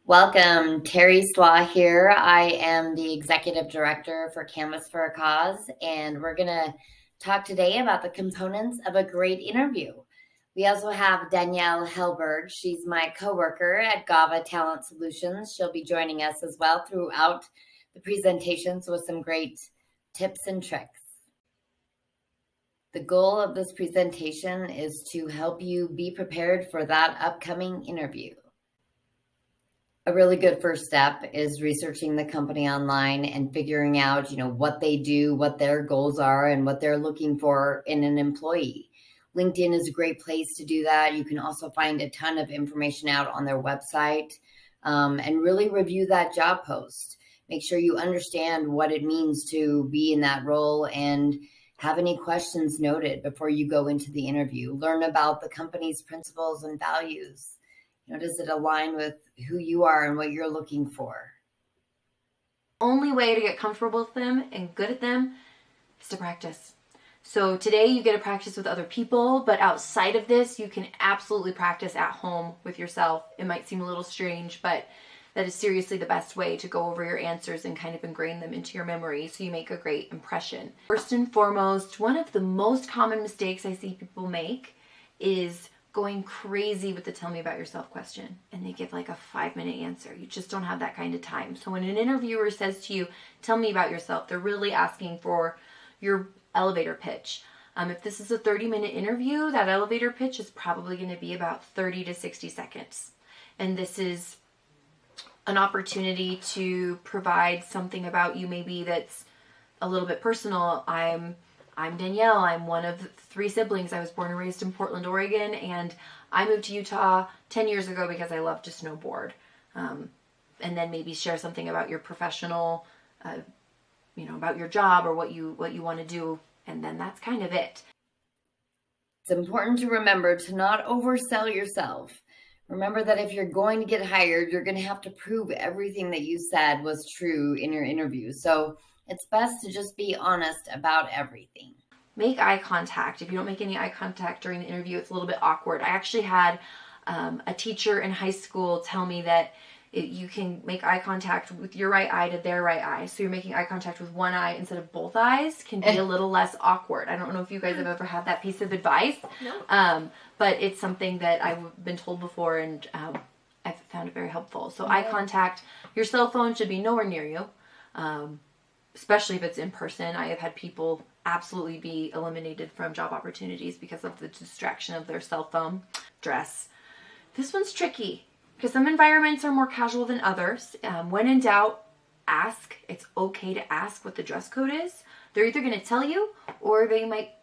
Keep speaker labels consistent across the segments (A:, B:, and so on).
A: Welcome, Terry Slaw here. I am the Executive Director for Canvas for a Cause, and we're going to talk today about the components of a great interview. We also have Danielle Helberg. She's my coworker at GAVA Talent Solutions. She'll be joining us as well throughout the presentations with some great tips and tricks. The goal of this presentation is to help you be prepared for that upcoming interview. A really good first step is researching the company online and figuring out, what they do, what their goals are, and what they're looking for in an employee. LinkedIn is a great place to do that. You can also find a ton of information out on their website, and really review that job post. Make sure you understand what it means to be in that role and have any questions noted before you go into the interview. Learn about the company's principles and values. Does it align with who you are and what you're looking for?
B: Only way to get comfortable with them and good at them is to practice. So today you get to practice with other people, but outside of this, you can absolutely practice at home with yourself. It might seem a little strange, but that is seriously the best way to go over your answers and kind of ingrain them into your memory so you make a great impression. First and foremost, one of the most common mistakes I see people make is going crazy with the tell me about yourself question, and they give like a 5-minute answer. You just don't have that kind of time. So when an interviewer says to you, tell me about yourself, they're really asking for your elevator pitch. If this is a 30-minute interview, that elevator pitch is probably going to be about 30 to 60 seconds. And this is an opportunity to provide something about you maybe that's a little bit personal. I'm Danielle. I'm one of 3 siblings. I was born and raised in Portland, Oregon, and I moved to Utah 10 years ago because I love to snowboard. And then maybe share something about your professional, about your job or what you want to do, and then that's kind of it.
A: It's important to remember to not oversell yourself. Remember that if you're going to get hired, you're going to have to prove everything that you said was true in your interview. So it's best to just be honest about everything.
B: Make eye contact. If you don't make any eye contact during the interview, it's a little bit awkward. I actually had a teacher in high school tell me that you can make eye contact with your right eye to their right eye. So you're making eye contact with one eye instead of both eyes can be a little less awkward. I don't know if you guys have ever had that piece of advice.
A: No.
B: But it's something that I've been told before, and I've found it very helpful. So eye contact, your cell phone should be nowhere near you. Especially if it's in person. I have had people absolutely be eliminated from job opportunities because of the distraction of their cell phone. Dress. This one's tricky because some environments are more casual than others. When in doubt, ask. It's okay to ask what the dress code is. They're either going to tell you or they might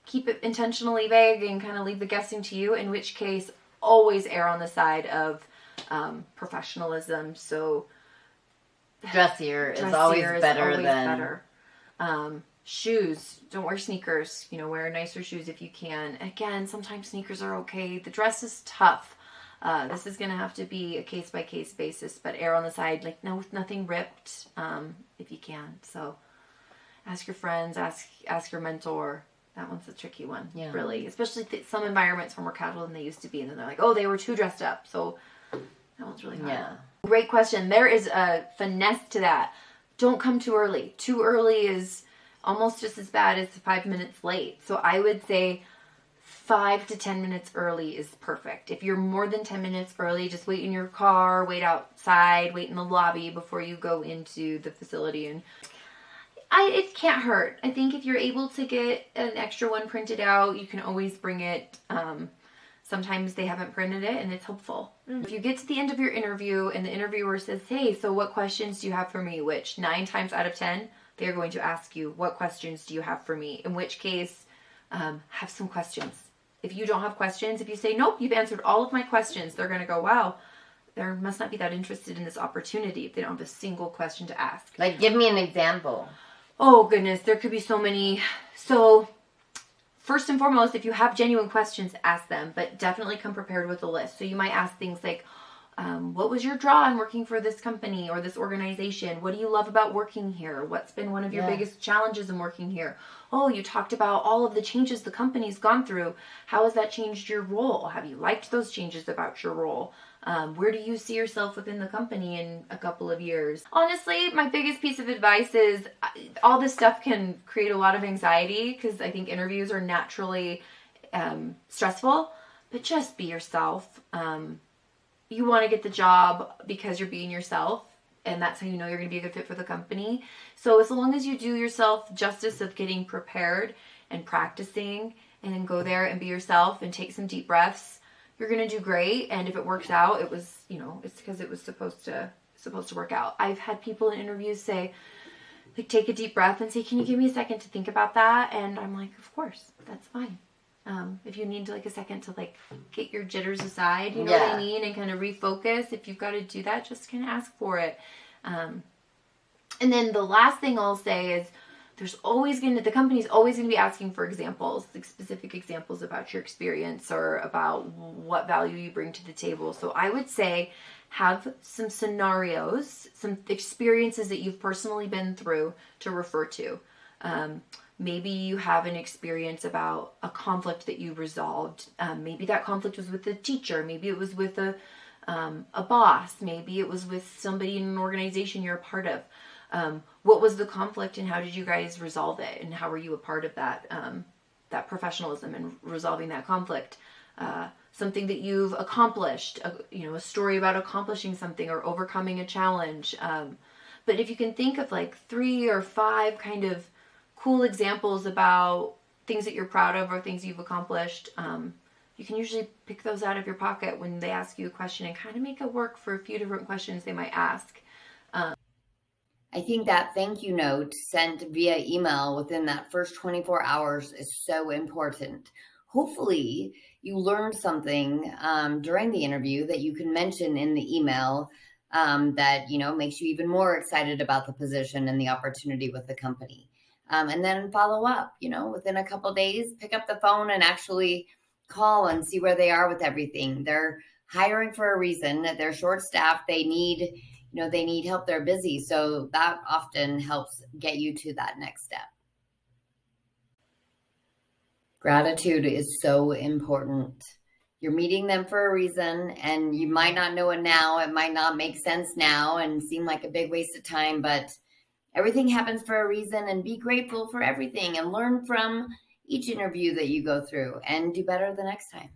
B: keep it intentionally vague and kind of leave the guessing to you, in which case always err on the side of professionalism. So
C: Dressier is always better.
B: Shoes, don't wear sneakers. Wear nicer shoes if you can. Again, sometimes sneakers are okay. The dress is tough. This is going to have to be a case-by-case basis, but err on the side, nothing ripped, if you can. So ask your friends, ask your mentor. That one's a tricky one, really. Especially some environments are more casual than they used to be, and then they're like, oh, they were too dressed up. So that one's really hard.
C: Yeah.
B: Great question. There is a finesse to that. Don't come too early. Too early is almost just as bad as 5 minutes late. So I would say 5 to 10 minutes early is perfect. If you're more than 10 minutes early, just wait in your car, wait outside, wait in the lobby before you go into the facility. And it can't hurt. I think if you're able to get an extra one printed out, you can always bring it. Sometimes they haven't printed it, and it's helpful. If you get to the end of your interview and the interviewer says, hey, so what questions do you have for me? Which 9 times out of 10, they're going to ask you, what questions do you have for me? In which case, have some questions. If you don't have questions, if you say, nope, you've answered all of my questions, they're going to go, wow, they must not be that interested in this opportunity if they don't have a single question to ask.
C: Like, give me an example.
B: Oh, goodness, there could be so many. So first and foremost, if you have genuine questions, ask them, but definitely come prepared with a list. So you might ask things like, what was your draw in working for this company or this organization? What do you love about working here? What's been one of your biggest challenges in working here? Oh, you talked about all of the changes the company's gone through. How has that changed your role? Have you liked those changes about your role? Where do you see yourself within the company in a couple of years? Honestly, my biggest piece of advice is all this stuff can create a lot of anxiety because I think interviews are naturally stressful, but just be yourself. You want to get the job because you're being yourself, and that's how you know you're going to be a good fit for the company. So as long as you do yourself justice of getting prepared and practicing, and then go there and be yourself and take some deep breaths, you're going to do great. And if it works out, it was, it's because it was supposed to work out. I've had people in interviews say, like, take a deep breath and say, can you give me a second to think about that? And I'm like, of course, that's fine. If you need like a second to like get your jitters aside, you know what I mean, and kind of refocus, if you've got to do that, just kind of ask for it. And then the last thing I'll say is the company's always going to be asking for examples, like specific examples about your experience or about what value you bring to the table. So I would say have some scenarios, some experiences that you've personally been through to refer to. Maybe you have an experience about a conflict that you resolved. Maybe that conflict was with a teacher. Maybe it was with a boss. Maybe it was with somebody in an organization you're a part of. What was the conflict and how did you guys resolve it? And how were you a part of that professionalism and resolving that conflict? Something that you've accomplished, a story about accomplishing something or overcoming a challenge. But if you can think of like 3 or 5 kind of cool examples about things that you're proud of or things you've accomplished, you can usually pick those out of your pocket when they ask you a question and kind of make it work for a few different questions they might ask.
A: I think that thank you note sent via email within that first 24 hours is so important. Hopefully you learned something during the interview that you can mention in the email that, makes you even more excited about the position and the opportunity with the company. And then follow up, within a couple days, pick up the phone and actually call and see where they are with everything. They're hiring for a reason. They're short-staffed. They need help. They're busy. So that often helps get you to that next step. Gratitude is so important. You're meeting them for a reason, and you might not know it now. It might not make sense now and seem like a big waste of time, but everything happens for a reason, and be grateful for everything and learn from each interview that you go through and do better the next time.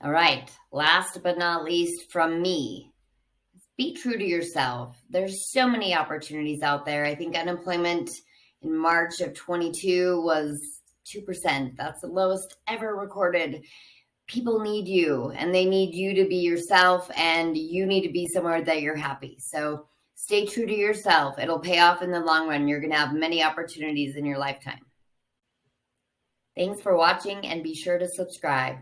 A: All right. Last but not least from me, be true to yourself. There's so many opportunities out there. I think unemployment in March of 22 was 2%. That's the lowest ever recorded. People need you, and they need you to be yourself, and you need to be somewhere that you're happy. So stay true to yourself. It'll pay off in the long run. You're going to have many opportunities in your lifetime. Thanks for watching, and be sure to subscribe.